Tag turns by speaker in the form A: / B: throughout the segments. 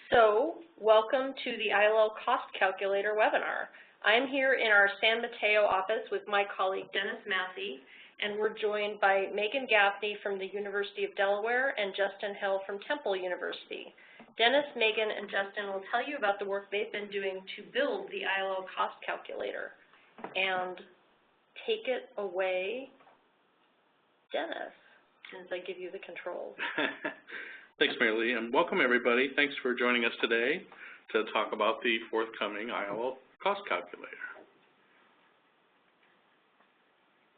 A: So, welcome to the ILL Cost Calculator webinar. I'm here in our San Mateo office with my colleague Dennis Massey, and we're joined by Megan Gaffney from the University of Delaware and Justin Hill from Temple University. Dennis, Megan, and Justin will tell you about the work they've been doing to build the ILL Cost Calculator. And take it away, Dennis, since I give you the controls.
B: Thanks, Mary Lee, and welcome everybody. Thanks for joining us today to talk about the forthcoming ILL Cost Calculator.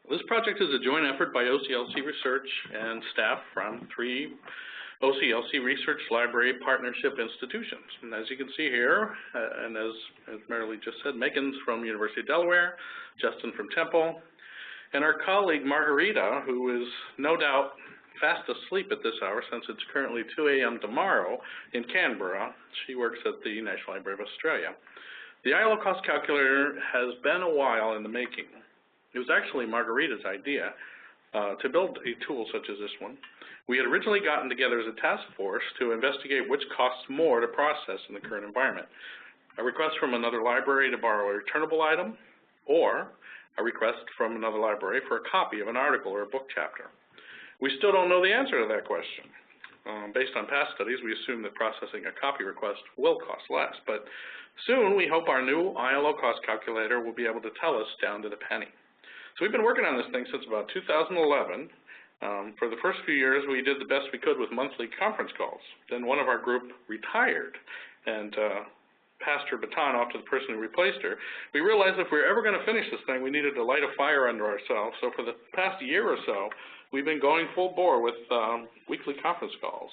B: This project is a joint effort by OCLC Research and staff from 3 OCLC Research Library Partnership Institutions. And as you can see here, and as Mary Lee just said, Megan's from University of Delaware, Justin from Temple, and our colleague Margarita, who is no doubt fast asleep at this hour since it's currently 2 a.m. tomorrow in Canberra. She works at the National Library of Australia. The ILL Cost Calculator has been a while in the making. It was actually Margarita's idea to build a tool such as this one. We had originally gotten together as a task force to investigate which costs more to process in the current environment. A request from another library to borrow a returnable item, or a request from another library for a copy of an article or a book chapter. We still don't know the answer to that question. Based on past studies, we assume that processing a copy request will cost less, but soon we hope our new ILL Cost Calculator will be able to tell us down to the penny. So we've been working on this thing since about 2011. For the first few years, we did the best we could with monthly conference calls. Then one of our group retired and passed her baton off to the person who replaced her. We realized if we were ever going to finish this thing, we needed to light a fire under ourselves. So for the past year or so, we've been going full bore with weekly conference calls.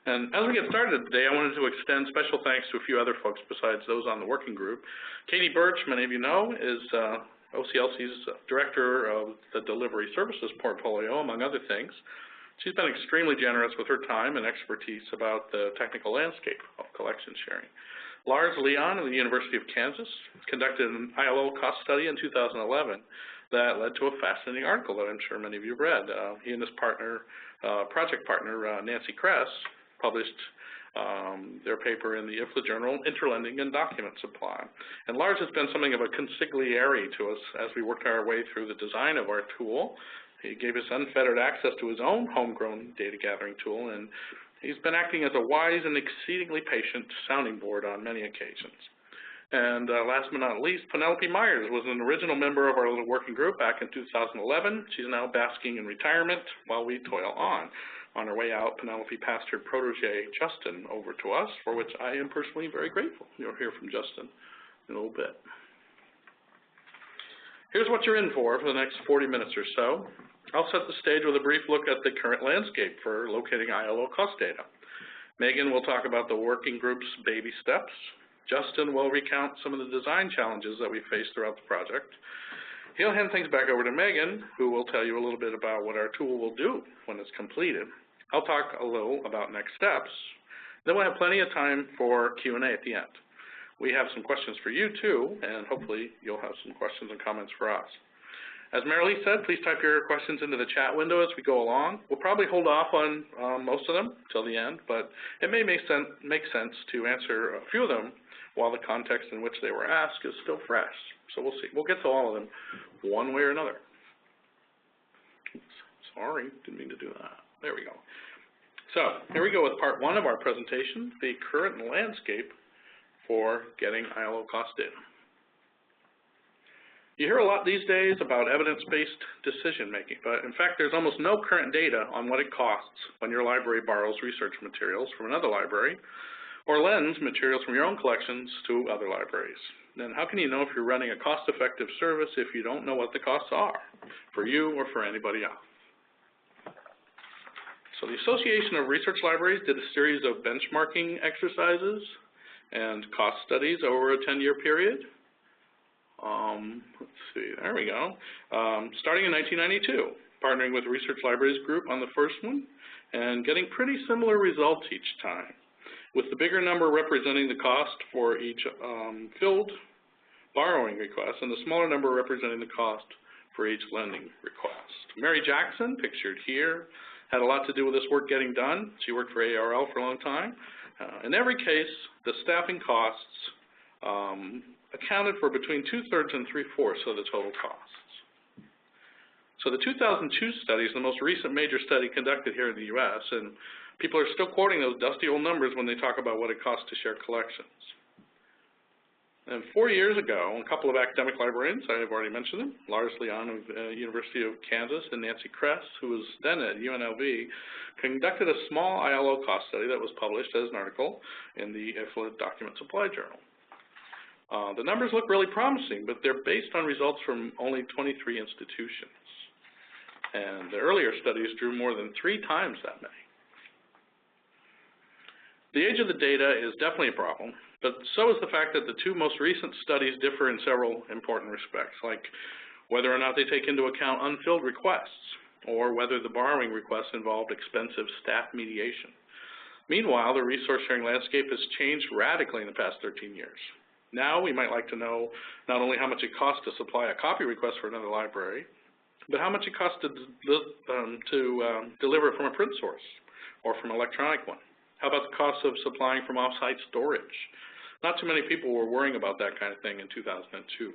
B: And as we get started today, I wanted to extend special thanks to a few other folks besides those on the working group. Katie Birch, many of you know, is OCLC's Director of the Delivery Services Portfolio, among other things. She's been extremely generous with her time and expertise about the technical landscape of collection sharing. Lars Leon of the University of Kansas conducted an ILL cost study in 2011 that led to a fascinating article that I'm sure many of you have read. He and his partner, project partner, Nancy Kress, published their paper in the IFLA journal, Interlending and Document Supply. And Lars has been something of a consigliere to us as we worked our way through the design of our tool. He gave us unfettered access to his own homegrown data gathering tool, and he's been acting as a wise and exceedingly patient sounding board on many occasions. And last but not least, Penelope Myers was an original member of our little working group back in 2011. She's now basking in retirement while we toil on. On her way out, Penelope passed her protege, Justin, over to us, for which I am personally very grateful. You'll hear from Justin in a little bit. Here's what you're in for the next 40 minutes or so. I'll set the stage with a brief look at the current landscape for locating ILL cost data. Megan will talk about the working group's baby steps. Justin will recount some of the design challenges that we faced throughout the project. He'll hand things back over to Megan, who will tell you a little bit about what our tool will do when it's completed. I'll talk a little about next steps. Then we'll have plenty of time for Q&A at the end. We have some questions for you too, and hopefully you'll have some questions and comments for us. As Mary Lee said, please type your questions into the chat window as we go along. We'll probably hold off on most of them till the end, but it may make sense to answer a few of them while the context in which they were asked is still fresh. So we'll see. We'll get to all of them one way or another. Oops, sorry, didn't mean to do that. There we go. So here we go with part 1 of our presentation, the current landscape for getting ILL cost data. You hear a lot these days about evidence-based decision-making, but in fact, there's almost no current data on what it costs when your library borrows research materials from another library or lends materials from your own collections to other libraries. Then how can you know if you're running a cost-effective service if you don't know what the costs are for you or for anybody else? So the Association of Research Libraries did a series of benchmarking exercises and cost studies over a 10-year period. Let's see, there we go. Starting in 1992, partnering with Research Libraries Group on the first one, and getting pretty similar results each time, with the bigger number representing the cost for each filled borrowing request, and the smaller number representing the cost for each lending request. Mary Jackson, pictured here, had a lot to do with this work getting done. She worked for ARL for a long time. In every case, the staffing costs accounted for between 2/3 and 3/4 of the total costs. So the 2002 study is the most recent major study conducted here in the U.S., and people are still quoting those dusty old numbers when they talk about what it costs to share collections. And 4 years ago, a couple of academic librarians, I have already mentioned them, Lars Leon of the University of Kansas and Nancy Kress, who was then at UNLV, conducted a small ILO cost study that was published as an article in the IFLA Document Supply Journal. The numbers look really promising, but they're based on results from only 23 institutions. And the earlier studies drew more than 3 times that many. The age of the data is definitely a problem, but so is the fact that the 2 most recent studies differ in several important respects, like whether or not they take into account unfilled requests, or whether the borrowing requests involved expensive staff mediation. Meanwhile, the resource sharing landscape has changed radically in the past 13 years. Now we might like to know not only how much it costs to supply a copy request for another library, but how much it costs to deliver it from a print source or from an electronic one. How about the cost of supplying from off-site storage? Not too many people were worrying about that kind of thing in 2002.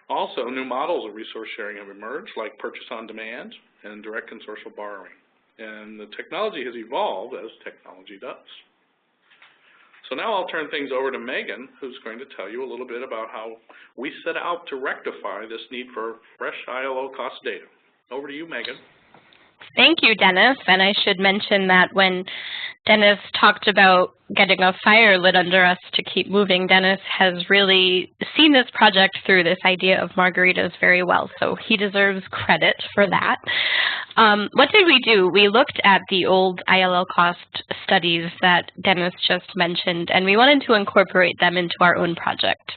B: Also, new models of resource sharing have emerged, like purchase on demand and direct consortial borrowing. And the technology has evolved as technology does. So now I'll turn things over to Megan, who's going to tell you a little bit about how we set out to rectify this need for fresh ILO cost data. Over to you, Megan.
C: Thank you, Dennis. And I should mention that when Dennis talked about getting a fire lit under us to keep moving, Dennis has really seen this project through this idea of margaritas very well, so he deserves credit for that. What did we do? We looked at the old ILL cost studies that Dennis just mentioned, and we wanted to incorporate them into our own project.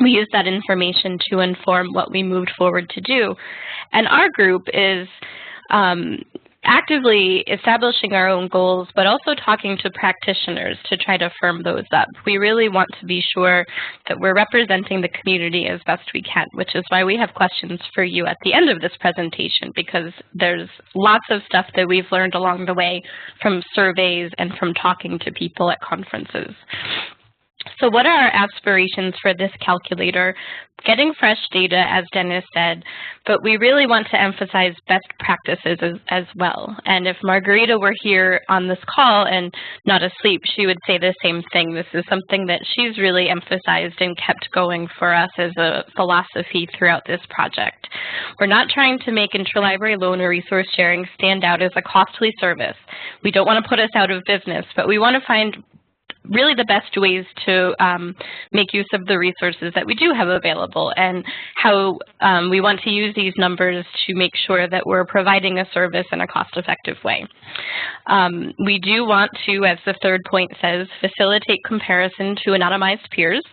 C: We used that information to inform what we moved forward to do. And our group is actively establishing our own goals, but also talking to practitioners to try to firm those up. We really want to be sure that we're representing the community as best we can, which is why we have questions for you at the end of this presentation, because there's lots of stuff that we've learned along the way from surveys and from talking to people at conferences. So what are our aspirations for this calculator? Getting fresh data, as Dennis said, but we really want to emphasize best practices as well. And if Margarita were here on this call and not asleep, she would say the same thing. This is something that she's really emphasized and kept going for us as a philosophy throughout this project. We're not trying to make interlibrary loan or resource sharing stand out as a costly service. We don't want to put us out of business, but we want to find really the best ways to make use of the resources that we do have available, and how we want to use these numbers to make sure that we're providing a service in a cost-effective way. We do want to, as the third point says, facilitate comparison to anonymized peers.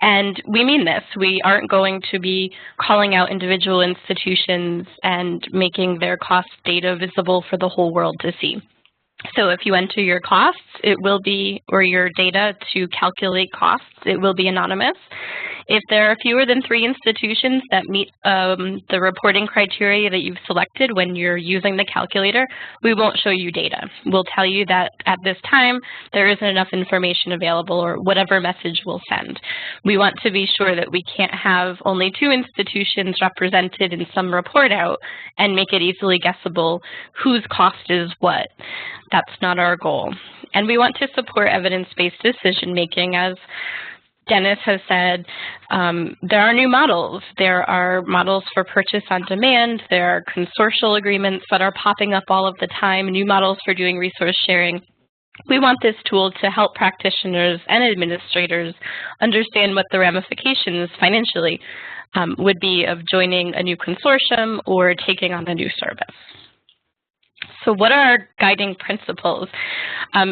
C: And we mean this. We aren't going to be calling out individual institutions and making their cost data visible for the whole world to see. So if you enter your costs, it will be, or your data to calculate costs, it will be anonymous. If there are fewer than 3 institutions that meet the reporting criteria that you've selected when you're using the calculator, we won't show you data. We'll tell you that at this time, there isn't enough information available, or whatever message we'll send. We want to be sure that we can't have only 2 institutions represented in some report out and make it easily guessable whose cost is what. That's not our goal. And we want to support evidence-based decision-making. As Dennis has said, there are new models. There are models for purchase on demand. There are consortial agreements that are popping up all of the time, new models for doing resource sharing. We want this tool to help practitioners and administrators understand what the ramifications financially would be of joining a new consortium or taking on a new service. So what are our guiding principles?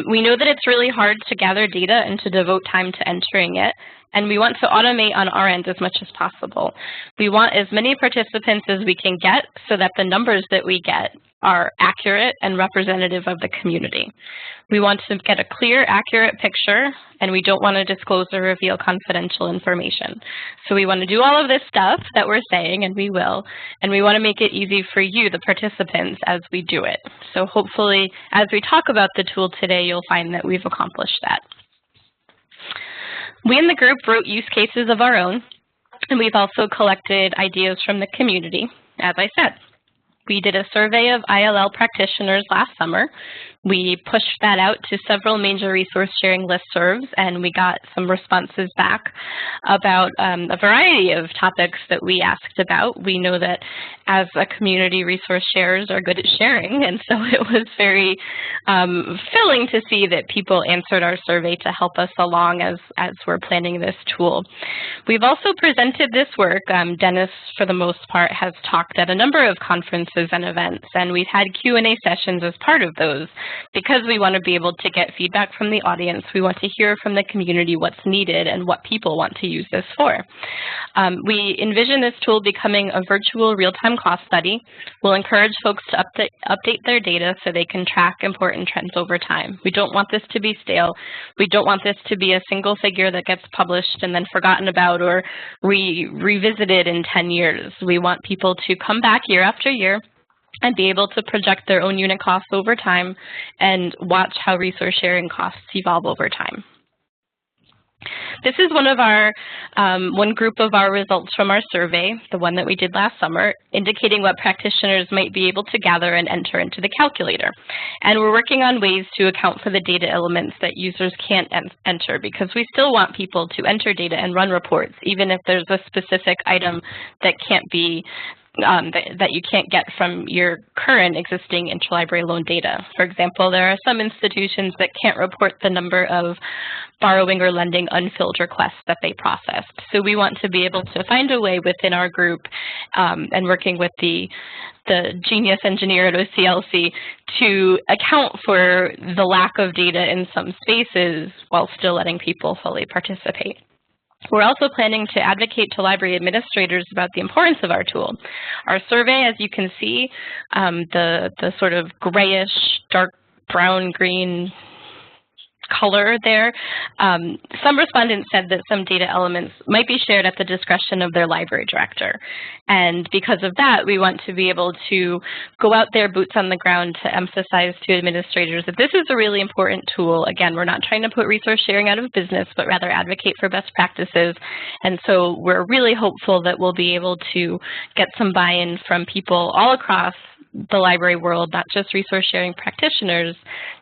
C: We know that it's really hard to gather data and to devote time to entering it. And we want to automate on our end as much as possible. We want as many participants as we can get so that the numbers that we get are accurate and representative of the community. We want to get a clear, accurate picture, and we don't want to disclose or reveal confidential information. So we want to do all of this stuff that we're saying, and we will, and we want to make it easy for you, the participants, as we do it. So hopefully, as we talk about the tool today, you'll find that we've accomplished that. We in the group wrote use cases of our own, and we've also collected ideas from the community, as I said. We did a survey of ILL practitioners last summer. We pushed that out to several major resource sharing listservs, and we got some responses back about a variety of topics that we asked about. We know that as a community, resource sharers are good at sharing, and so it was very filling to see that people answered our survey to help us along as we're planning this tool. We've also presented this work. Dennis, for the most part, has talked at a number of conferences and events, and we've had Q&A sessions as part of those. Because we want to be able to get feedback from the audience, we want to hear from the community what's needed and what people want to use this for. We envision this tool becoming a virtual real-time cost study. We'll encourage folks to update their data so they can track important trends over time. We don't want this to be stale. We don't want this to be a single figure that gets published and then forgotten about or revisited in 10 years. We want people to come back year after year and be able to project their own unit costs over time and watch how resource sharing costs evolve over time. This is one group of our results from our survey, the one that we did last summer, indicating what practitioners might be able to gather and enter into the calculator. And we're working on ways to account for the data elements that users can't enter, because we still want people to enter data and run reports, even if there's a specific item that can't be that you can't get from your current existing interlibrary loan data. For example, there are some institutions that can't report the number of borrowing or lending unfilled requests that they processed. So we want to be able to find a way within our group and working with the genius engineer at OCLC to account for the lack of data in some spaces while still letting people fully participate. We're also planning to advocate to library administrators about the importance of our tool. Our survey, as you can see, the sort of grayish, dark brown, green color there, some respondents said that some data elements might be shared at the discretion of their library director. And because of that, we want to be able to go out there, boots on the ground, to emphasize to administrators that this is a really important tool. Again, we're not trying to put resource sharing out of business, but rather advocate for best practices. And so we're really hopeful that we'll be able to get some buy-in from people all across the library world, not just resource sharing practitioners,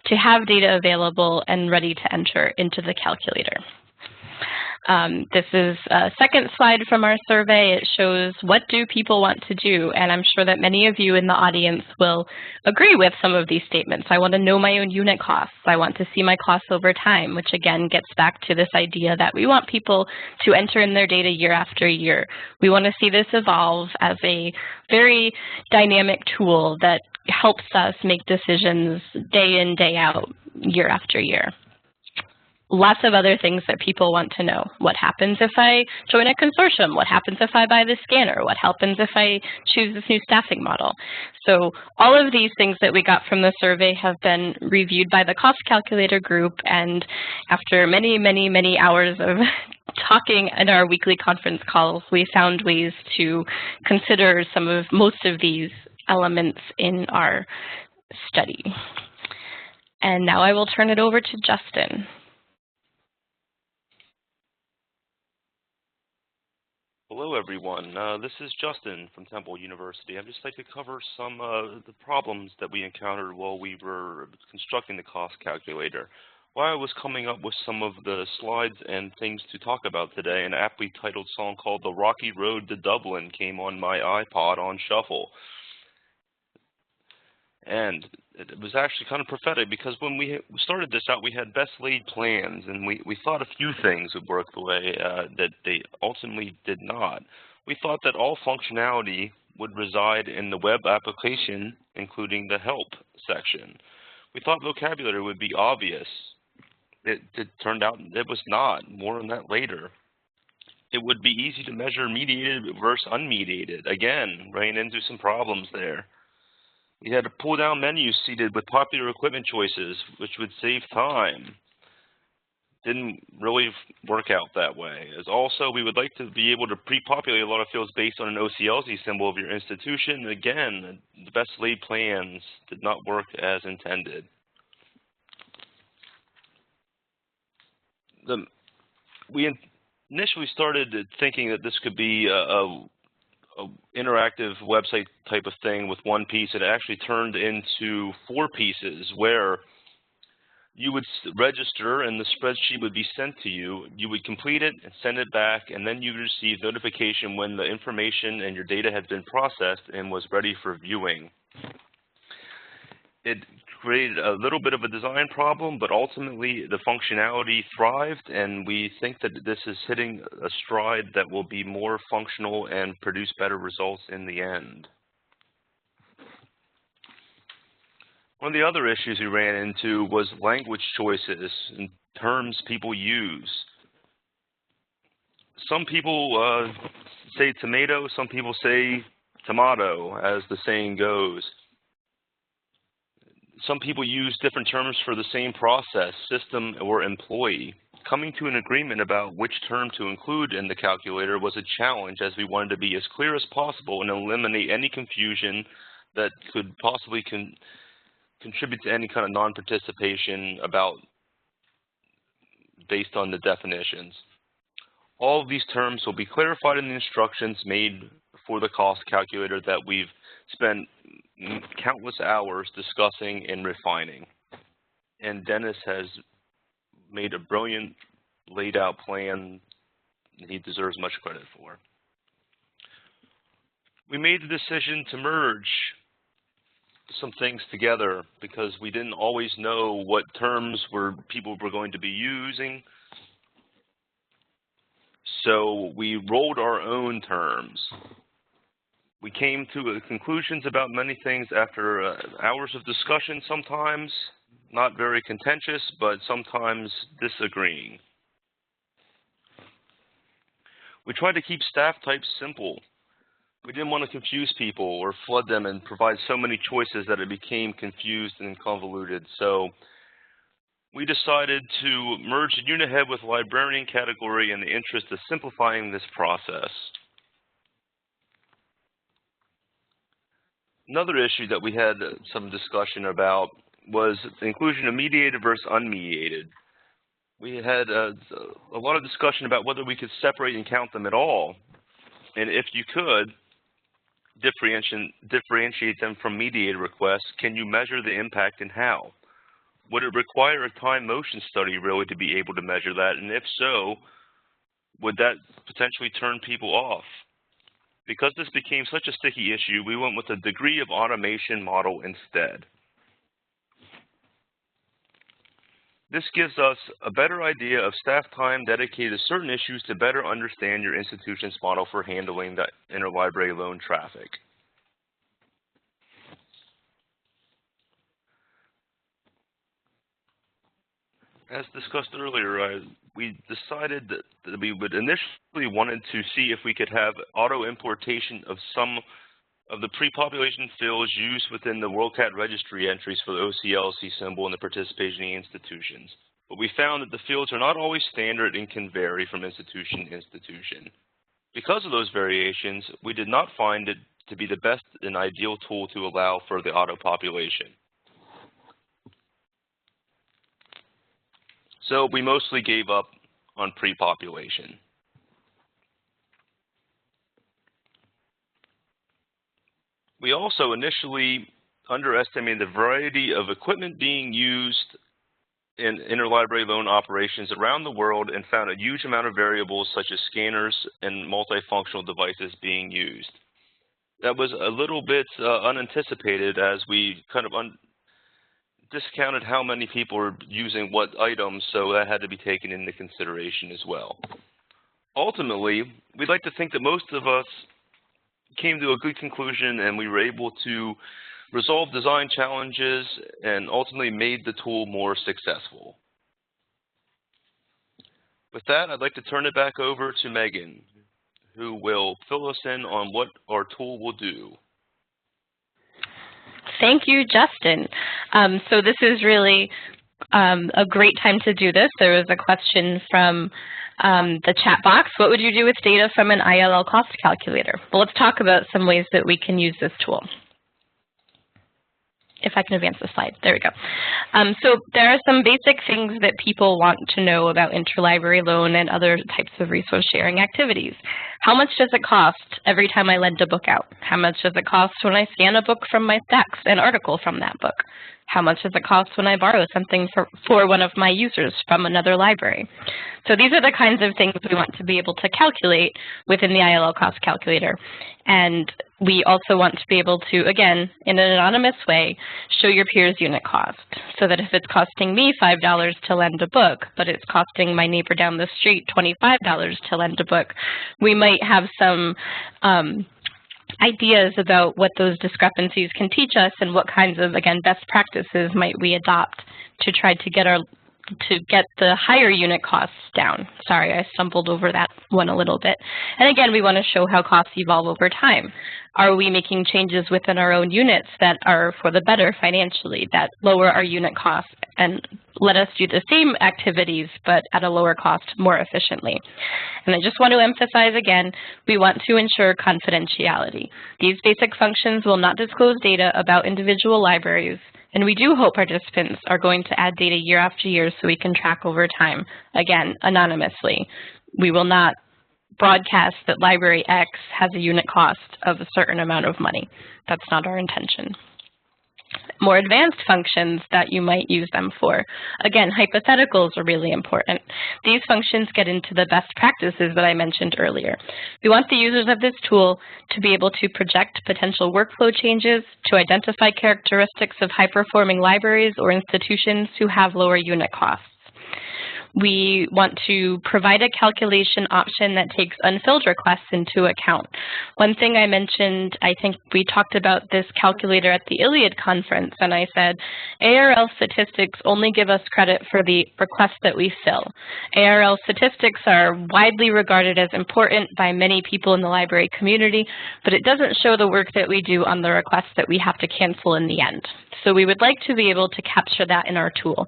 C: to have data available and ready to enter into the calculator. This is a second slide from our survey. It shows what do people want to do, and I'm sure that many of you in the audience will agree with some of these statements. I want to know my own unit costs. I want to see my costs over time, which again gets back to this idea that we want people to enter in their data year after year. We want to see this evolve as a very dynamic tool that helps us make decisions day in, day out, year after year. Lots of other things that people want to know. What happens if I join a consortium? What happens if I buy this scanner? What happens if I choose this new staffing model? So all of these things that we got from the survey have been reviewed by the cost calculator group, and after many, many, many hours of talking in our weekly conference calls, we found ways to consider most of these elements in our study. And now I will turn it over to Justin.
D: Hello, everyone. This is Justin from Temple University. I'd just like to cover some of the problems that we encountered while we were constructing the cost calculator. While I was coming up with some of the slides and things to talk about today, an aptly titled song called The Rocky Road to Dublin came on my iPod on shuffle. And it was actually kind of prophetic, because when we started this out, we had best laid plans, and we thought a few things would work the way that they ultimately did not. We thought that all functionality would reside in the web application, including the help section. We thought vocabulary would be obvious. It turned out it was not. More on that later. it would be easy to measure mediated versus unmediated. Again, ran into some problems there. We had a pull-down menu seated with popular equipment choices, which would save time. Didn't really work out that way. As also, we would like to be able to pre-populate a lot of fields based on an OCLC symbol of your institution. Again, the best laid plans did not work as intended. We initially started thinking that this could be a interactive website type of thing with one piece. It actually turned into 4 pieces where you would register and the spreadsheet would be sent to you. You would complete it and send it back, and then you would receive notification when the information and your data had been processed and was ready for viewing. It created a little bit of a design problem, but ultimately the functionality thrived, and we think that this is hitting a stride that will be more functional and produce better results in the end. One of the other issues we ran into was language choices and terms people use. Some people say tomato, some people say tomato, as the saying goes. Some people use different terms for the same process, system, or employee. Coming to an agreement about which term to include in the calculator was a challenge, as we wanted to be as clear as possible and eliminate any confusion that could possibly contribute to any kind of non-participation based on the definitions. All of these terms will be clarified in the instructions made for the cost calculator that we've spent countless hours discussing and refining. And Dennis has made a brilliant laid out plan that he deserves much credit for. We made the decision to merge some things together because we didn't always know what terms people were going to be using. So we rolled our own terms. We came to conclusions about many things after hours of discussion sometimes, not very contentious, but sometimes disagreeing. We tried to keep staff types simple. We didn't want to confuse people or flood them and provide so many choices that it became confused and convoluted. So we decided to merge the unit head with librarian category in the interest of simplifying this process. Another issue that we had some discussion about was the inclusion of mediated versus unmediated. We had a lot of discussion about whether we could separate and count them at all. And if you could differentiate them from mediated requests, can you measure the impact and how? Would it require a time motion study really to be able to measure that? And if so, would that potentially turn people off? Because this became such a sticky issue, we went with a degree of automation model instead. This gives us a better idea of staff time dedicated to certain issues to better understand your institution's model for handling the interlibrary loan traffic. As discussed earlier, we decided that we would initially wanted to see if we could have auto importation of some of the pre-population fields used within the WorldCat registry entries for the OCLC symbol and the participating institutions. But we found that the fields are not always standard and can vary from institution to institution. Because of those variations, we did not find it to be the best and ideal tool to allow for the auto population. So we mostly gave up on pre-population. We also initially underestimated the variety of equipment being used in interlibrary loan operations around the world and found a huge amount of variables such as scanners and multifunctional devices being used. That was a little bit unanticipated, as we kind of discounted how many people were using what items, so that had to be taken into consideration as well. Ultimately, we'd like to think that most of us came to a good conclusion and we were able to resolve design challenges and ultimately made the tool more successful. With that, I'd like to turn it back over to Megan, who will fill us in on what our tool will do.
C: Thank you, Justin. So this is really a great time to do this. There was a question from the chat box. What would you do with data from an ILL cost calculator? Well, let's talk about some ways that we can use this tool. If I can advance the slide. There we go. So there are some basic things that people want to know about interlibrary loan and other types of resource sharing activities. How much does it cost every time I lend a book out? How much does it cost when I scan a book from my stacks, an article from that book? How much does it cost when I borrow something for one of my users from another library? So these are the kinds of things we want to be able to calculate within the ILL cost calculator. And we also want to be able to, again, in an anonymous way, show your peers unit cost. So that if it's costing me $5 to lend a book, but it's costing my neighbor down the street $25 to lend a book, we might have some ideas about what those discrepancies can teach us and what kinds of, again, best practices might we adopt to try to get the higher unit costs down. Sorry, I stumbled over that one a little bit. And again, we want to show how costs evolve over time. Are we making changes within our own units that are for the better financially, that lower our unit costs and let us do the same activities but at a lower cost more efficiently? And I just want to emphasize again, we want to ensure confidentiality. These basic functions will not disclose data about individual libraries, and we do hope participants are going to add data year after year so we can track over time, again, anonymously. We will not broadcast that library X has a unit cost of a certain amount of money. That's not our intention. More advanced functions that you might use them for. Again, hypotheticals are really important. These functions get into the best practices that I mentioned earlier. We want the users of this tool to be able to project potential workflow changes, to identify characteristics of high-performing libraries or institutions who have lower unit costs. We want to provide a calculation option that takes unfilled requests into account. One thing I mentioned, I think we talked about this calculator at the ILLiad conference, and I said, ARL statistics only give us credit for the requests that we fill. ARL statistics are widely regarded as important by many people in the library community, but it doesn't show the work that we do on the requests that we have to cancel in the end. So we would like to be able to capture that in our tool.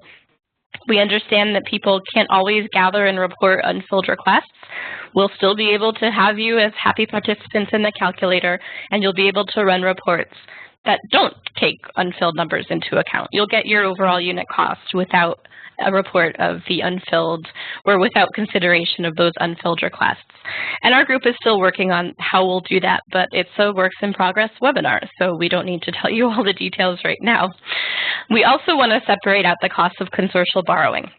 C: We understand that people can't always gather and report unfilled requests. We'll still be able to have you as happy participants in the calculator, and you'll be able to run reports that don't take unfilled numbers into account. You'll get your overall unit cost without a report of the unfilled or without consideration of those unfilled requests. And our group is still working on how we'll do that, but it's a works in progress webinar, so we don't need to tell you all the details right now. We also want to separate out the cost of consortial borrowing.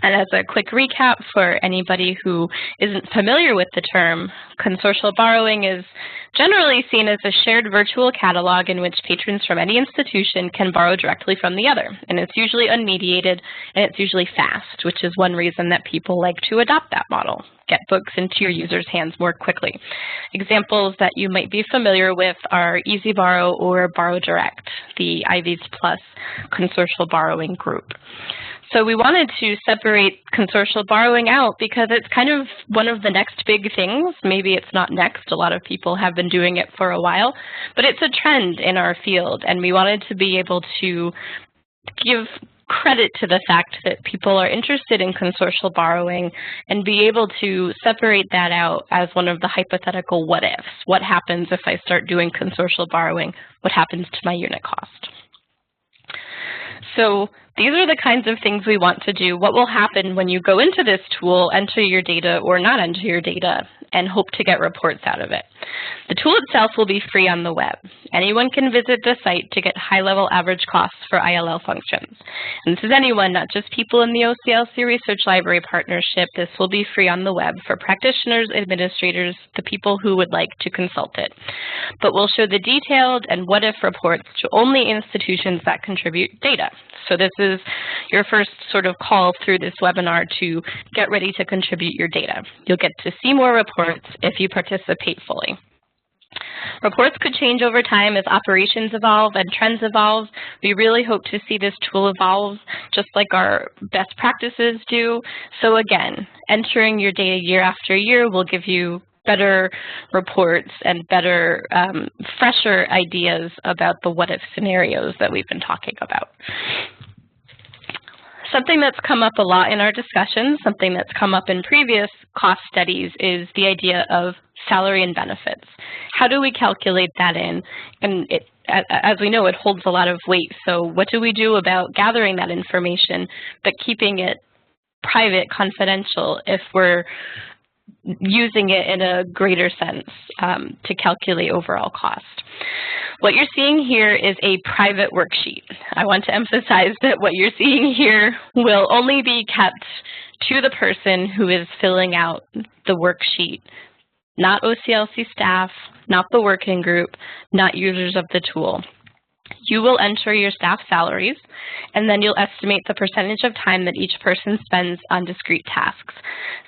C: And as a quick recap for anybody who isn't familiar with the term, consortial borrowing is generally seen as a shared virtual catalog in which patrons from any institution can borrow directly from the other. And it's usually unmediated, and it's usually fast, which is one reason that people like to adopt that model. Get books into your users' hands more quickly. Examples that you might be familiar with are Easy Borrow or Borrow Direct, the Ivies Plus consortial borrowing group. So we wanted to separate consortial borrowing out because it's kind of one of the next big things. Maybe it's not next. A lot of people have been doing it for a while, but it's a trend in our field, and we wanted to be able to give credit to the fact that people are interested in consortial borrowing and be able to separate that out as one of the hypothetical what-ifs. What happens if I start doing consortial borrowing? What happens to my unit cost? So these are the kinds of things we want to do. What will happen when you go into this tool, enter your data or not enter your data, and hope to get reports out of it? The tool itself will be free on the web. Anyone can visit the site to get high-level average costs for ILL functions. And this is anyone, not just people in the OCLC Research Library Partnership. This will be free on the web for practitioners, administrators, the people who would like to consult it. But we'll show the detailed and what-if reports to only institutions that contribute data. So this is your first sort of call through this webinar to get ready to contribute your data. You'll get to see more reports if you participate fully. Reports could change over time as operations evolve and trends evolve. We really hope to see this tool evolve just like our best practices do. So again, entering your data year after year will give you better reports and better, fresher ideas about the what-if scenarios that we've been talking about. Something that's come up a lot in our discussions, something that's come up in previous cost studies, is the idea of salary and benefits. How do we calculate that in? And as we know, it holds a lot of weight. So what do we do about gathering that information, but keeping it private, confidential, if we're using it in a greater sense to calculate overall cost? What you're seeing here is a private worksheet. I want to emphasize that what you're seeing here will only be kept to the person who is filling out the worksheet, not OCLC staff, not the working group, not users of the tool. You will enter your staff salaries, and then you'll estimate the percentage of time that each person spends on discrete tasks.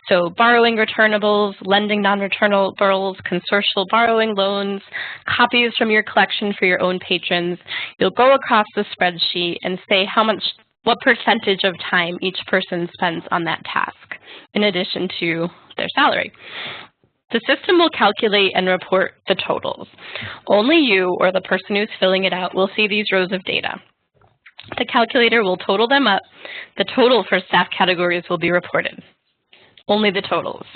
C: So borrowing returnables, lending non-returnables, consortial borrowing loans, copies from your collection for your own patrons. You'll go across the spreadsheet and say what percentage of time each person spends on that task, in addition to their salary. The system will calculate and report the totals. Only you or the person who's filling it out will see these rows of data. The calculator will total them up. The total for staff categories will be reported. Only the totals.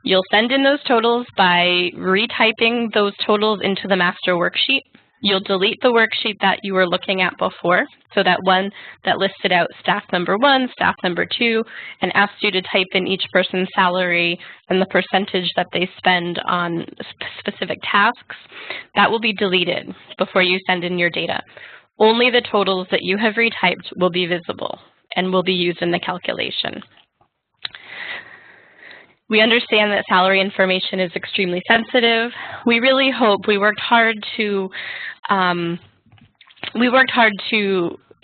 C: You'll send in those totals by retyping those totals into the master worksheet. You'll delete the worksheet that you were looking at before, so that one that listed out staff number 1, staff number 2, and asked you to type in each person's salary and the percentage that they spend on specific tasks, that will be deleted before you send in your data. Only the totals that you have retyped will be visible and will be used in the calculation. We understand that salary information is extremely sensitive. We really hope we worked hard to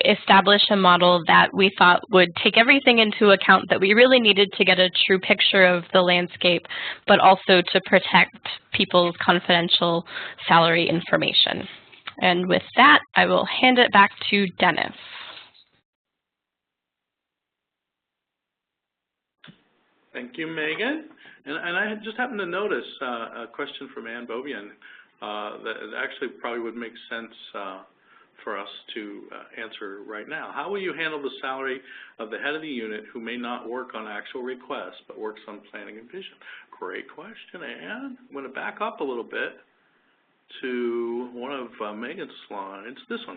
C: establish a model that we thought would take everything into account that we really needed to get a true picture of the landscape, but also to protect people's confidential salary information. And with that, I will hand it back to Dennis.
B: Thank you, Megan. And I just happened to notice a question from Ann Bovian that actually probably would make sense for us to answer right now. How will you handle the salary of the head of the unit who may not work on actual requests but works on planning and vision? Great question, Ann. I'm going to back up a little bit to one of Megan's slides, this one.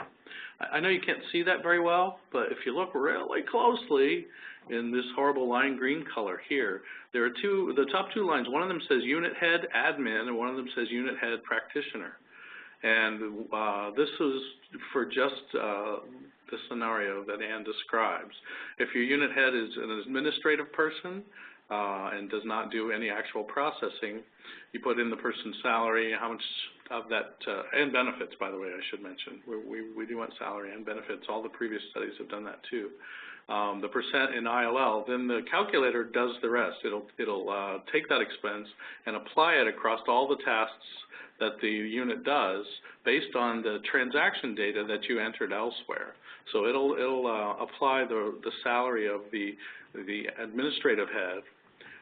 B: I know you can't see that very well, but if you look really closely in this horrible lime green color here, there are the top two lines. One of them says unit head admin, and one of them says unit head practitioner. And this is for just the scenario that Ann describes. If your unit head is an administrative person and does not do any actual processing, you put in the person's salary, how much of that, and benefits, by the way, I should mention. We do want salary and benefits. All the previous studies have done that too. The percent in ILL, then the calculator does the rest. It'll take that expense and apply it across all the tasks that the unit does based on the transaction data that you entered elsewhere. So it'll apply the salary of the administrative head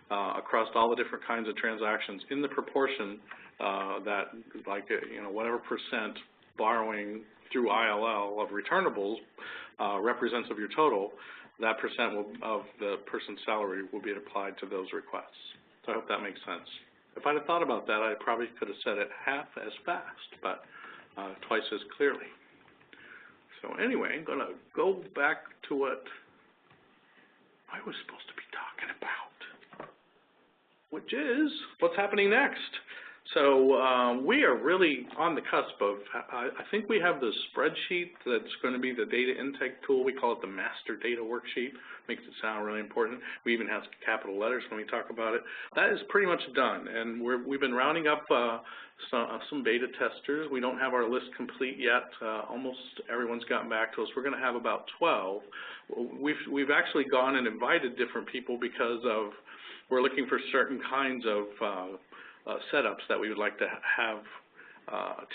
B: across all the different kinds of transactions in the proportion that, like, whatever percent borrowing through ILL of returnables represents of your total, that percent of the person's salary will be applied to those requests. So I hope that makes sense. If I'd have thought about that, I probably could have said it half as fast, but twice as clearly. So anyway, I'm going to go back to what I was supposed to be talking about, which is what's happening next. So we are really on the cusp of, I think we have the spreadsheet that's going to be the data intake tool. We call it the master data worksheet. Makes it sound really important. We even have capital letters when we talk about it. That is pretty much done, and we've been rounding up some beta testers. We don't have our list complete yet. Almost everyone's gotten back to us. We're going to have about 12. We've actually gone and invited different people because of we're looking for certain kinds of setups that we would like to have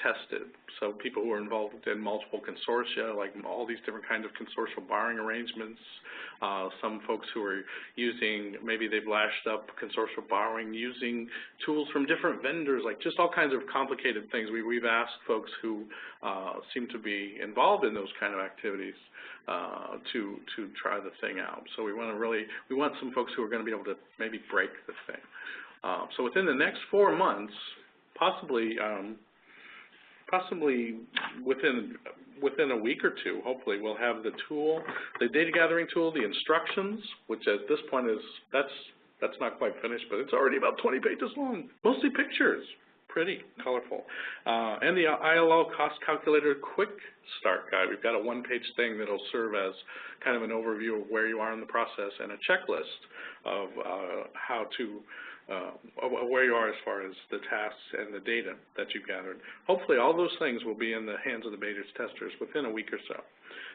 B: tested. So people who are involved in multiple consortia, like all these different kinds of consortial borrowing arrangements. Some folks who are using, maybe they've lashed up consortial borrowing using tools from different vendors, like just all kinds of complicated things. We've asked folks who seem to be involved in those kind of activities to try the thing out. So we want some folks who are going to be able to maybe break the thing. So within the next 4 months, possibly within a week or two, hopefully, we'll have the tool, the data gathering tool, the instructions, which at this point is, that's not quite finished, but it's already about 20 pages long, mostly pictures, pretty colorful. And the ILO cost calculator quick start guide. We've got a one-page thing that'll serve as kind of an overview of where you are in the process and a checklist of how to where you are as far as the tasks and the data that you've gathered. Hopefully all those things will be in the hands of the beta testers within a week or so.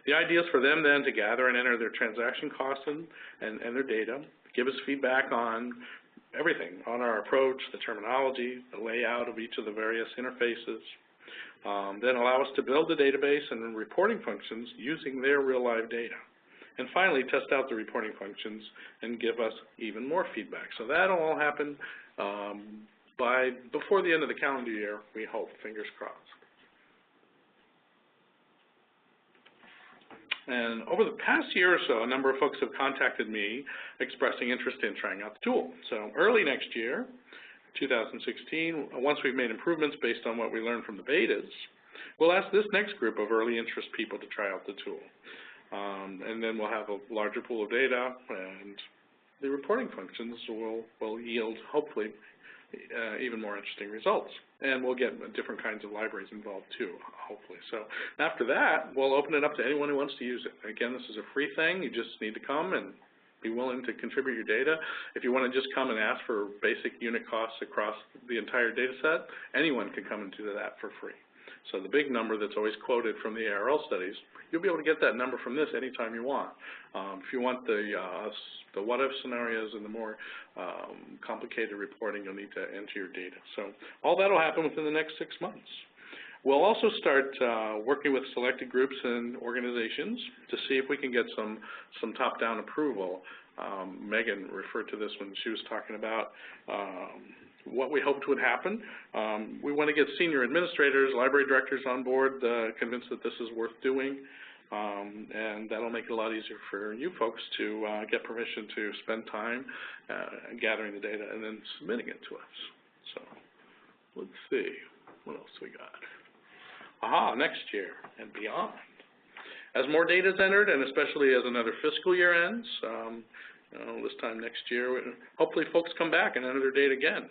B: The idea is for them then to gather and enter their transaction costs and their data, give us feedback on everything, on our approach, the terminology, the layout of each of the various interfaces, then allow us to build the database and reporting functions using their real live data. And finally, test out the reporting functions and give us even more feedback. So that'll all happen before the end of the calendar year, we hope, fingers crossed. And over the past year or so, a number of folks have contacted me expressing interest in trying out the tool. So early next year, 2016, once we've made improvements based on what we learned from the betas, we'll ask this next group of early interest people to try out the tool. And then we'll have a larger pool of data, and the reporting functions will yield, hopefully, even more interesting results. And we'll get different kinds of libraries involved too, hopefully. So after that, we'll open it up to anyone who wants to use it. Again, this is a free thing. You just need to come and be willing to contribute your data. If you want to just come and ask for basic unit costs across the entire data set, anyone can come and do that for free. So the big number that's always quoted from the ARL studies, you'll be able to get that number from this anytime you want. If you want the what-if scenarios and the more complicated reporting, you'll need to enter your data. So all that will happen within the next 6 months. We'll also start working with selected groups and organizations to see if we can get some top-down approval. Megan referred to this when she was talking about what we hoped would happen. We want to get senior administrators, library directors on board, convinced that this is worth doing, and that'll make it a lot easier for you folks to get permission to spend time gathering the data and then submitting it to us. So let's see, what else we got? Next year and beyond. As more data is entered, and especially as another fiscal year ends, this time next year, hopefully folks come back and enter their data again.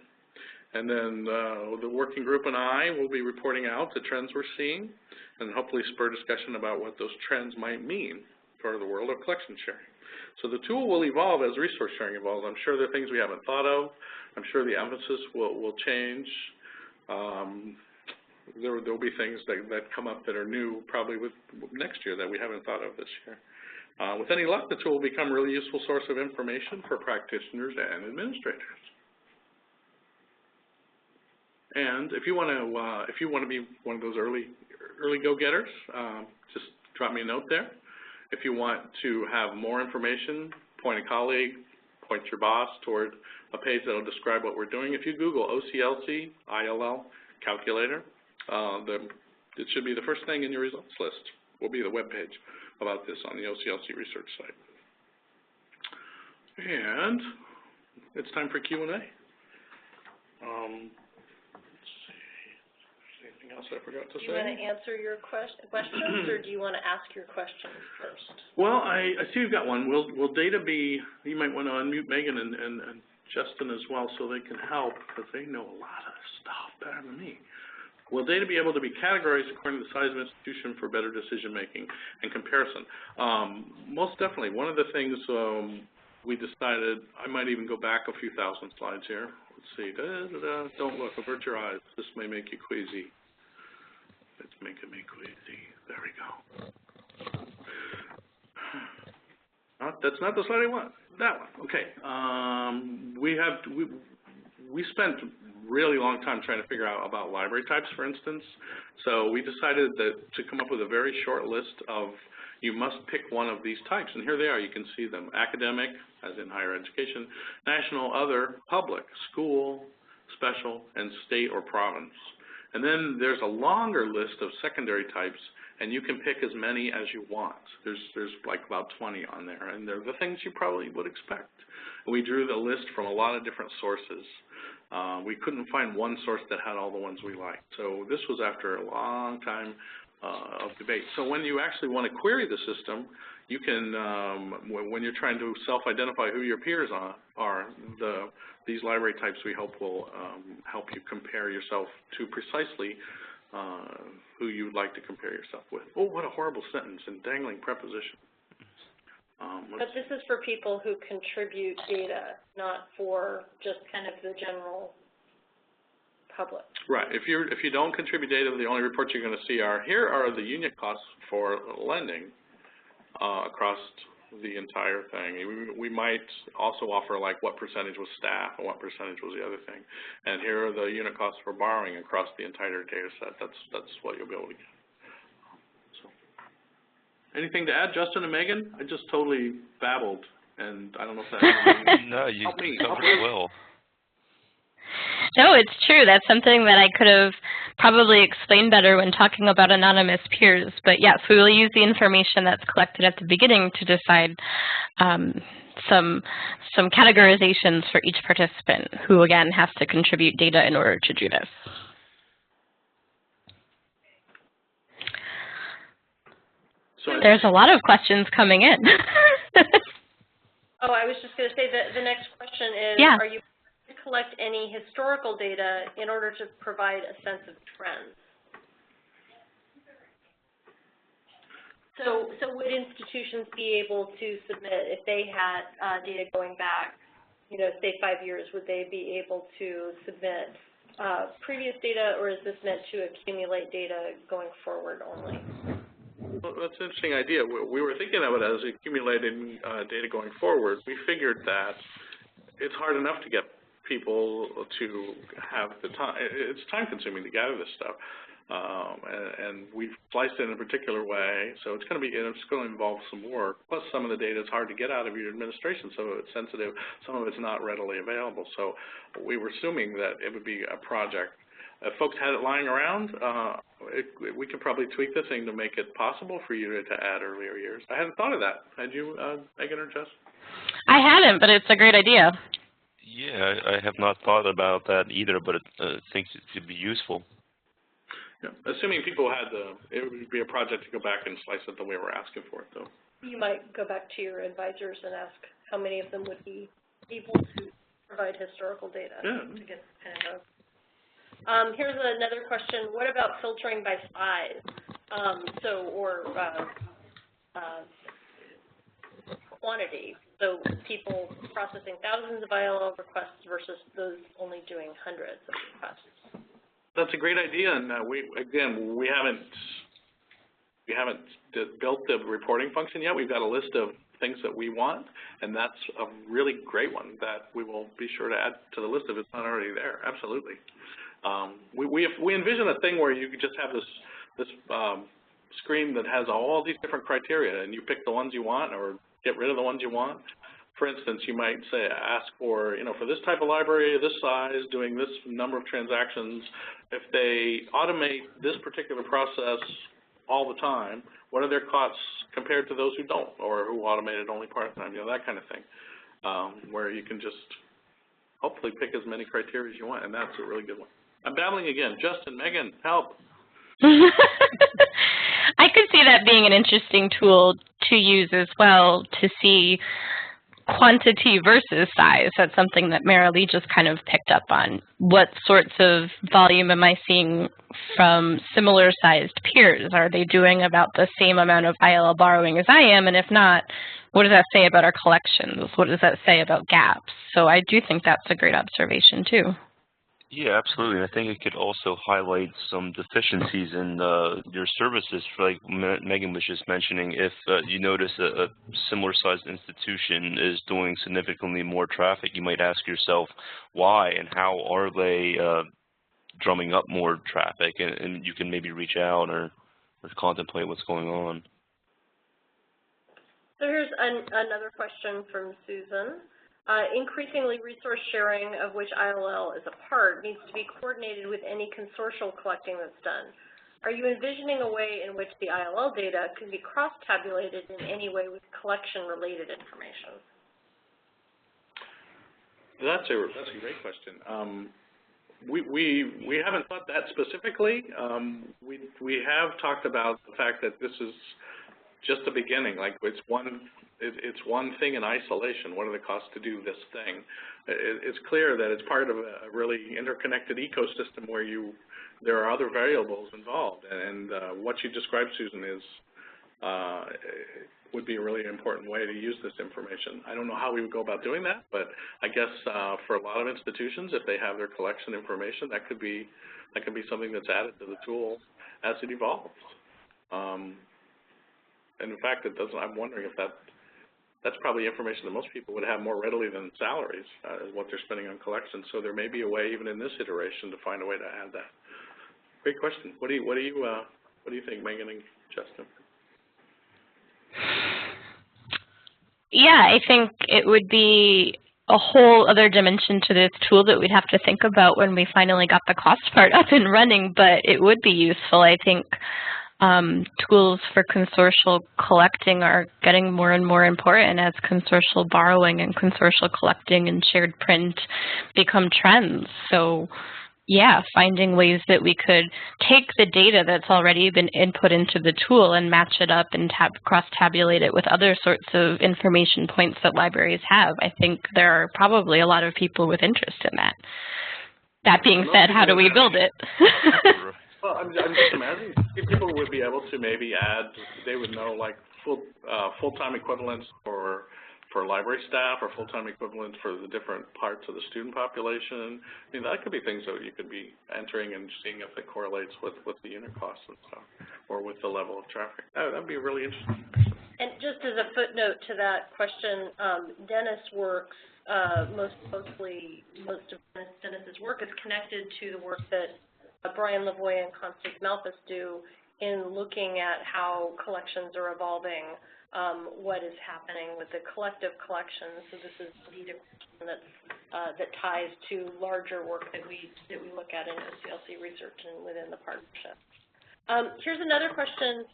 B: And then the working group and I will be reporting out the trends we're seeing and hopefully spur discussion about what those trends might mean for the world of collection sharing. So the tool will evolve as resource sharing evolves. I'm sure there are things we haven't thought of. I'm sure the emphasis will change. There will be things that come up that are new probably with next year that we haven't thought of this year. With any luck, the tool will become a really useful source of information for practitioners and administrators. And if you want to be one of those early go-getters, just drop me a note there. If you want to have more information, point a colleague, point your boss toward a page that will describe what we're doing. If you Google OCLC ILL calculator, it should be the first thing in your results list. Will be the web page about this on the OCLC research site. And it's time for Q&A. Else I forgot to say.
A: Do you want to answer your questions, or do you want to ask your questions first?
B: Well, I see you've got one. Will data be, you might want to unmute Megan and Justin as well so they can help, because they know a lot of stuff better than me. Will data be able to be categorized according to the size of institution for better decision making and comparison? Most definitely. One of the things we decided, I might even go back a few thousand slides here. Let's see. Don't look, avert your eyes. This may make you queasy. It's making me queasy. There we go. That's not the slide I want. That one. Okay. We spent really long time trying to figure out about library types, for instance. So we decided that to come up with a very short list of, you must pick one of these types, and here they are. You can see them: academic, as in higher education; national, other; public, school, special, and state or province. And then there's a longer list of secondary types, and you can pick as many as you want. There's like about 20 on there, and they're the things you probably would expect. We drew the list from a lot of different sources. We couldn't find one source that had all the ones we liked. So this was after a long time of debate. So when you actually want to query the system, you can, when you're trying to self-identify who your peers are, these library types we hope will help you compare yourself to precisely who you'd like to compare yourself with. Oh, what a horrible sentence and dangling preposition.
A: But this is for people who contribute data, not for just kind of the general public.
B: Right. If you don't contribute data, the only reports you're going to see are, here are the unit costs for lending across the entire thing. We might also offer like what percentage was staff and what percentage was the other thing. And here are the unit costs for borrowing across the entire data set. That's what you'll be able to get. So, anything to add, Justin and Megan? I just totally babbled, and I don't know if that
D: No, you covered it well.
C: No, it's true. That's something that I could have probably explained better when talking about anonymous peers. But yes, we will use the information that's collected at the beginning to decide some categorizations for each participant, who again has to contribute data in order to do this.
B: So
C: there's a lot of questions coming in.
A: Oh, I was just going to say that the next question is,
C: yeah.
A: Are you to collect any historical data in order to provide a sense of trends? So would institutions be able to submit, if they had data going back, you know, say 5 years, would they be able to submit previous data, or is this meant to accumulate data going forward only?
B: Well, that's an interesting idea. We were thinking of it as accumulating data going forward. We figured that it's hard enough to get people to have the time. It's time-consuming to gather this stuff, and we've sliced it in a particular way. So it's going to involve some work. Plus, some of the data is hard to get out of your administration. Some of it's sensitive. Some of it's not readily available. So we were assuming that it would be a project. If folks had it lying around, we could probably tweak the thing to make it possible for you to add earlier years. I hadn't thought of that. Had you, Megan or Jess?
C: I hadn't, but it's a great idea.
D: Yeah, I have not thought about that either, but I think it could be useful.
B: Yeah, assuming people had it would be a project to go back and slice it the way we're asking for it, though.
A: You might go back to your advisors and ask how many of them would be able to provide historical data to get kind of a... here's another question. What about filtering by size? Quantity. So people processing thousands of ILL requests versus those only doing hundreds of requests.
B: That's a great idea, and we haven't built the reporting function yet. We've got a list of things that we want, and that's a really great one that we will be sure to add to the list if it's not already there. Absolutely. We envision a thing where you could just have this screen that has all these different criteria, and you pick the ones you want or get rid of the ones you want. For instance, you might say, ask for, for this type of library, this size, doing this number of transactions, if they automate this particular process all the time, what are their costs compared to those who don't, or who automate it only part-time, that kind of thing, where you can just hopefully pick as many criteria as you want, and that's a really good one. I'm babbling again. Justin, Megan, help.
C: I could see that being an interesting tool to use as well, to see quantity versus size. That's something that Marilee just kind of picked up on. What sorts of volume am I seeing from similar-sized peers? Are they doing about the same amount of ILL borrowing as I am? And if not, what does that say about our collections? What does that say about gaps? So I do think that's a great observation, too.
D: Yeah, absolutely. And I think it could also highlight some deficiencies in your services, like Megan was just mentioning. If you notice a similar-sized institution is doing significantly more traffic, you might ask yourself why and how are they drumming up more traffic, and you can maybe reach out or contemplate what's going on.
A: So here's another question from Susan. Increasingly, resource sharing, of which ILL is a part, needs to be coordinated with any consortial collecting that's done. Are you envisioning a way in which the ILL data can be cross-tabulated in any way with collection-related information?
B: That's a great question. We haven't thought that specifically. We have talked about the fact that this is just the beginning. Like it's one thing in isolation. What are the costs to do this thing? It's clear that it's part of a really interconnected ecosystem where there are other variables involved. And what you described, Susan, would be a really important way to use this information. I don't know how we would go about doing that, but I guess for a lot of institutions, if they have their collection information, that could be something that's added to the tool as it evolves. And in fact, I'm wondering if that's probably information that most people would have more readily than salaries, is what they're spending on collections. So there may be a way, even in this iteration, to find a way to add that. Great question. What do you think, Megan and Justin?
C: Yeah, I think it would be a whole other dimension to this tool that we'd have to think about when we finally got the cost part up and running, but it would be useful. I think tools for consortial collecting are getting more and more important as consortial borrowing and consortial collecting and shared print become trends. So yeah, finding ways that we could take the data that's already been input into the tool and match it up and cross-tabulate it with other sorts of information points that libraries have. I think there are probably a lot of people with interest in that. That being said, how do we build it?
B: Well, I'm just imagining people would be able to maybe add, they would know like full-time equivalents for library staff or full-time equivalents for the different parts of the student population. I mean, that could be things that you could be entering and seeing if it correlates with the unit costs and stuff, or with the level of traffic. That would be really interesting.
A: And just as a footnote to that question, Dennis works most of Dennis's work is connected to the work that Brian Lavoie and Constance Malthus do in looking at how collections are evolving, what is happening with the collective collections. So this is indeed a question that ties to larger work that we look at in OCLC research and within the partnership. Here's another question.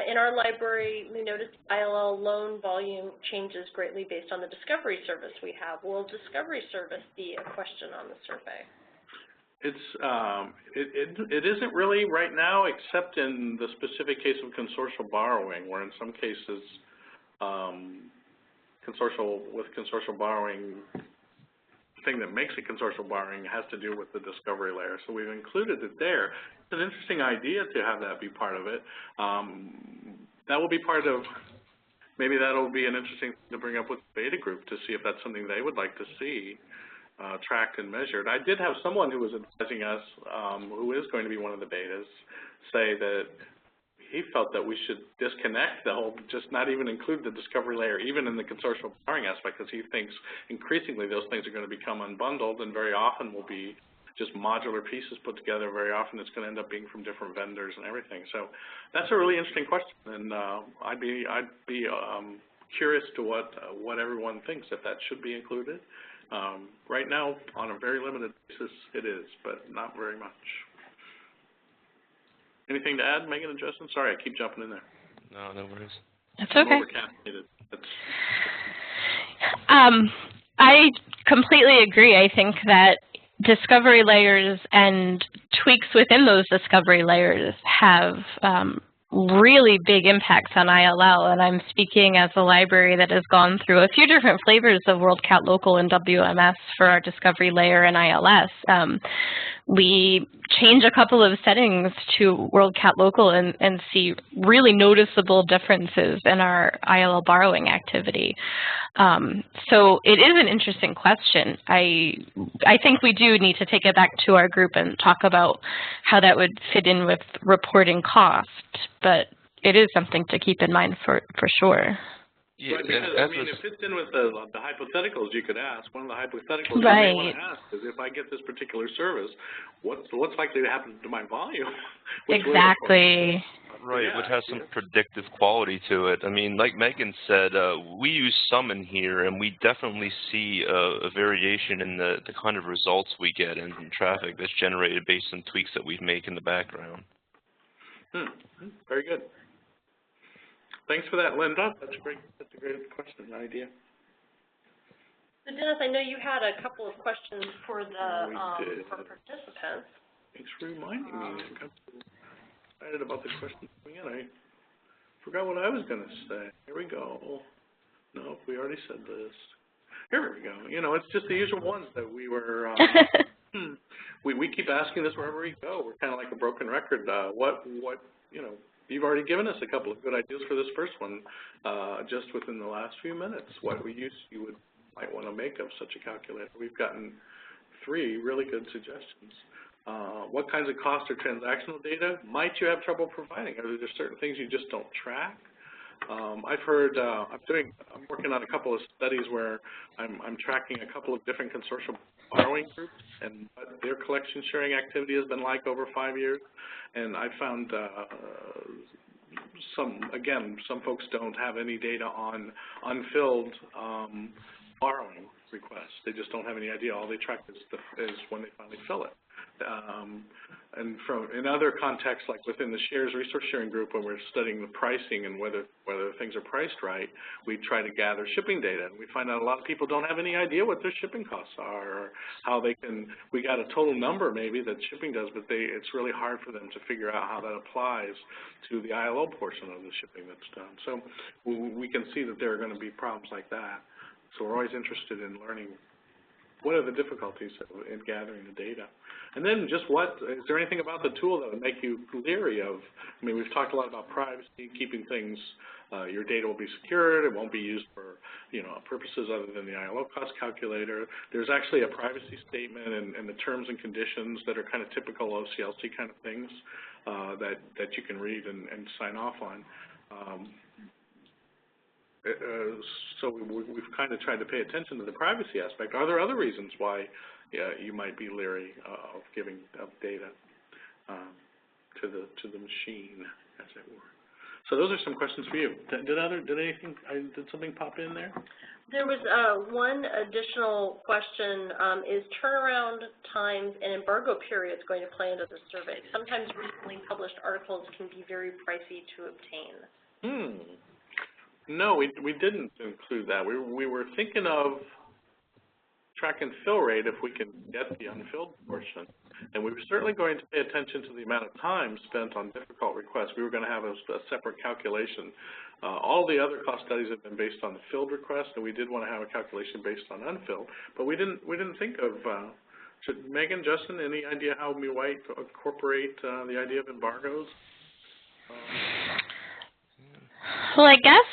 A: In our library, we noticed ILL loan volume changes greatly based on the discovery service we have. Will discovery service be a question on the survey?
B: It isn't really right now, except in the specific case of consortial borrowing, where in some cases consortial borrowing, the thing that makes it consortial borrowing has to do with the discovery layer. So we've included it there. It's an interesting idea to have that be part of it. That will be part of, maybe that'll be an interesting thing to bring up with the beta group to see if that's something they would like to see tracked and measured. I did have someone who was advising us, who is going to be one of the betas, say that he felt that we should disconnect the whole, just not even include the discovery layer, even in the consortial borrowing aspect, because he thinks increasingly those things are going to become unbundled and very often will be just modular pieces put together. Very often it's going to end up being from different vendors and everything. So that's a really interesting question, and I'd be curious to what everyone thinks, if that should be included. Right now, on a very limited basis, it is, but not very much. Anything to add, Megan and Justin? Sorry, I keep jumping in there.
D: No, no worries.
C: That's okay.
B: I'm overcaffeinated.
C: I completely agree. I think that discovery layers and tweaks within those discovery layers have really big impacts on ILL, and I'm speaking as a library that has gone through a few different flavors of WorldCat Local and WMS for our discovery layer and ILS. We change a couple of settings to WorldCat Local and see really noticeable differences in our ILL borrowing activity. So it is an interesting question. I think we do need to take it back to our group and talk about how that would fit in with reporting cost, but it is something to keep in mind for sure.
B: Yeah, right, because, I mean, it fits in with the hypotheticals you could ask. One of the hypotheticals
C: right.
B: you may want to ask is, if I get this particular service, what's likely to happen to my volume?
C: Exactly.
D: Right, which has some predictive quality to it. I mean, like Megan said, we use Summon here, and we definitely see a variation in the kind of results we get in traffic that's generated based on tweaks that we make in the background.
B: Very good. Thanks for that, Linda. That's a great question, idea.
A: So Dennis, I know you had a couple of questions for the for participants.
B: Thanks for reminding me. I'm excited about the questions coming in. I forgot what I was going to say. Here we go. No, we already said this. Here we go. You know, it's just the usual ones that we were. We keep asking this wherever we go. We're kind of like a broken record. What you know. You've already given us a couple of good ideas for this first one, just within the last few minutes. What use you might want to make of such a calculator. We've gotten 3 really good suggestions. What kinds of cost or transactional data might you have trouble providing? Are there certain things you just don't track? I've heard, I'm working on a couple of studies where I'm tracking a couple of different consortium borrowing groups and what their collection sharing activity has been like over 5 years. And I found some folks don't have any data on unfilled borrowing requests. They just don't have any idea. All they track is when they finally fill it. And in other contexts, like within the shares resource sharing group, when we're studying the pricing and whether things are priced right, we try to gather shipping data, and we find out a lot of people don't have any idea what their shipping costs are, or how they can. We got a total number maybe that shipping does, but it's really hard for them to figure out how that applies to the ILO portion of the shipping that's done. So we can see that there are going to be problems like that. So we're always interested in learning what are the difficulties in gathering the data. And then just is there anything about the tool that would make you leery of? I mean, we've talked a lot about privacy, keeping things, your data will be secured, it won't be used for, purposes other than the ILO cost calculator. There's actually a privacy statement and the terms and conditions that are kind of typical OCLC kind of things that you can read and sign off on. So we've kind of tried to pay attention to the privacy aspect. Are there other reasons why you might be leery of giving up data to the machine, as it were? So those are some questions for you. Did something pop in there?
A: There was one additional question. Is turnaround times and embargo periods going to play into the survey? Sometimes recently published articles can be very pricey to obtain.
B: No, we didn't include that. We were thinking of track and fill rate if we can get the unfilled portion. And we were certainly going to pay attention to the amount of time spent on difficult requests. We were going to have a separate calculation. All the other cost studies have been based on the filled request, and we did want to have a calculation based on unfilled. But we didn't think of, Megan, Justin, any idea how we might incorporate the idea of embargoes?
C: Well, I guess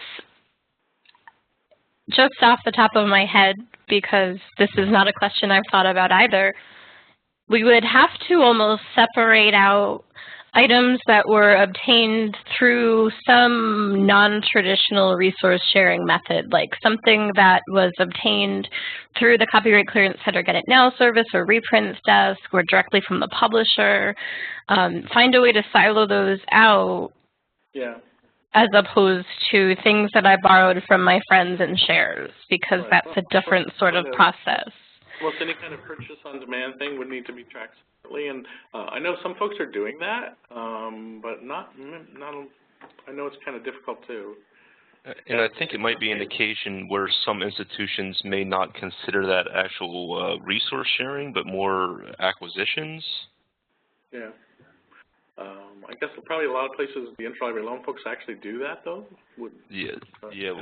C: just off the top of my head, because this is not a question I've thought about either, we would have to almost separate out items that were obtained through some non-traditional resource sharing method, like something that was obtained through the Copyright Clearance Header Get It Now service or reprints desk or directly from the publisher. Find a way to silo those out.
B: Yeah.
C: As opposed to things that I borrowed from my friends and shares, because that's a different sort of process.
B: Well, any kind of purchase on demand thing would need to be tracked separately, and I know some folks are doing that, but not. I know it's kind of difficult too.
D: And I think it might be an occasion where some institutions may not consider that actual resource sharing, but more acquisitions.
B: Yeah. I guess probably a lot of places, the interlibrary loan folks actually do that, though.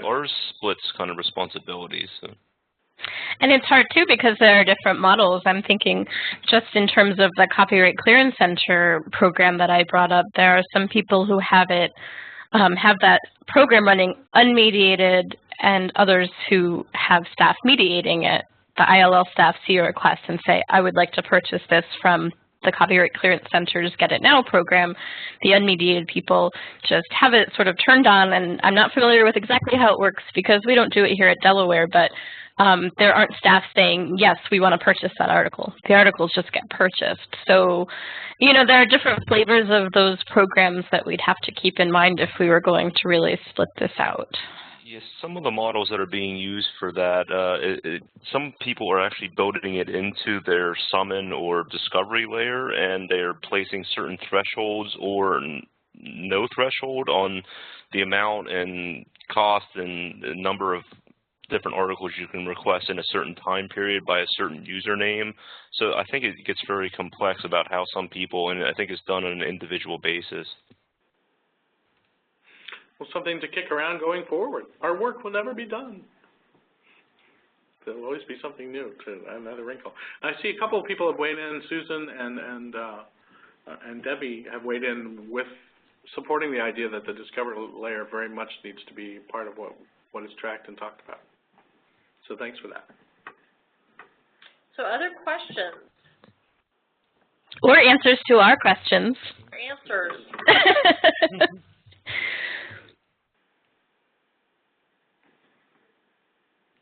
D: Ours splits kind of responsibilities. So.
C: And it's hard, too, because there are different models. I'm thinking just in terms of the Copyright Clearance Center program that I brought up, there are some people who have that program running unmediated and others who have staff mediating it. The ILL staff see a request and say, I would like to purchase this from the Copyright Clearance Center's Get It Now program. The unmediated people just have it sort of turned on, and I'm not familiar with exactly how it works because we don't do it here at Delaware, but there aren't staff saying, yes, we want to purchase that article. The articles just get purchased. So, you know, there are different flavors of those programs that we'd have to keep in mind if we were going to really split this out.
D: Yes, some of the models that are being used for that, some people are actually building it into their summon or discovery layer, and they're placing certain thresholds or no threshold on the amount and cost and the number of different articles you can request in a certain time period by a certain username. So I think it gets very complex about how some people, and I think it's done on an individual basis.
B: Well, something to kick around going forward. Our work will never be done. There will always be something new, another wrinkle. I see a couple of people have weighed in. Susan and Debbie have weighed in with supporting the idea that the discovery layer very much needs to be part of what is tracked and talked about. So thanks for that.
A: So other questions?
C: Or answers to our questions.
A: Or answers.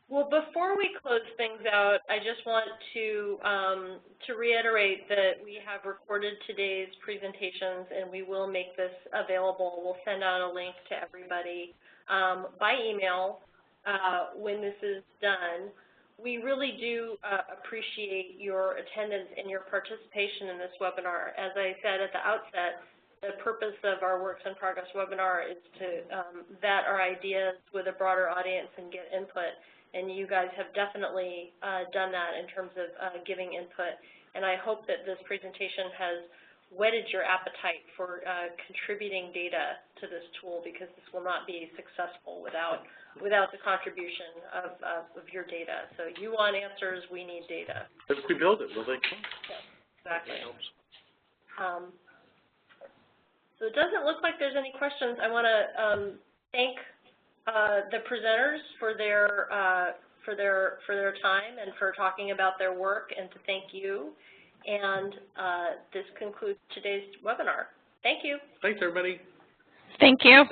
A: Well, before we close things out, I just want to reiterate that we have recorded today's presentations, and we will make this available. We'll send out a link to everybody by email when this is done. We really do appreciate your attendance and your participation in this webinar. As I said at the outset, the purpose of our Works in Progress webinar is to vet our ideas with a broader audience and get input. And you guys have definitely done that in terms of giving input. And I hope that this presentation has whetted your appetite for contributing data to this tool, because this will not be successful without the contribution of your data. So you want answers, we need data.
B: If we build it, will they come?
A: Yes, exactly. So it doesn't look like there's any questions. I want to thank the presenters for their time and for talking about their work, and to thank you. And this concludes today's webinar. Thank you.
B: Thanks, everybody.
C: Thank you.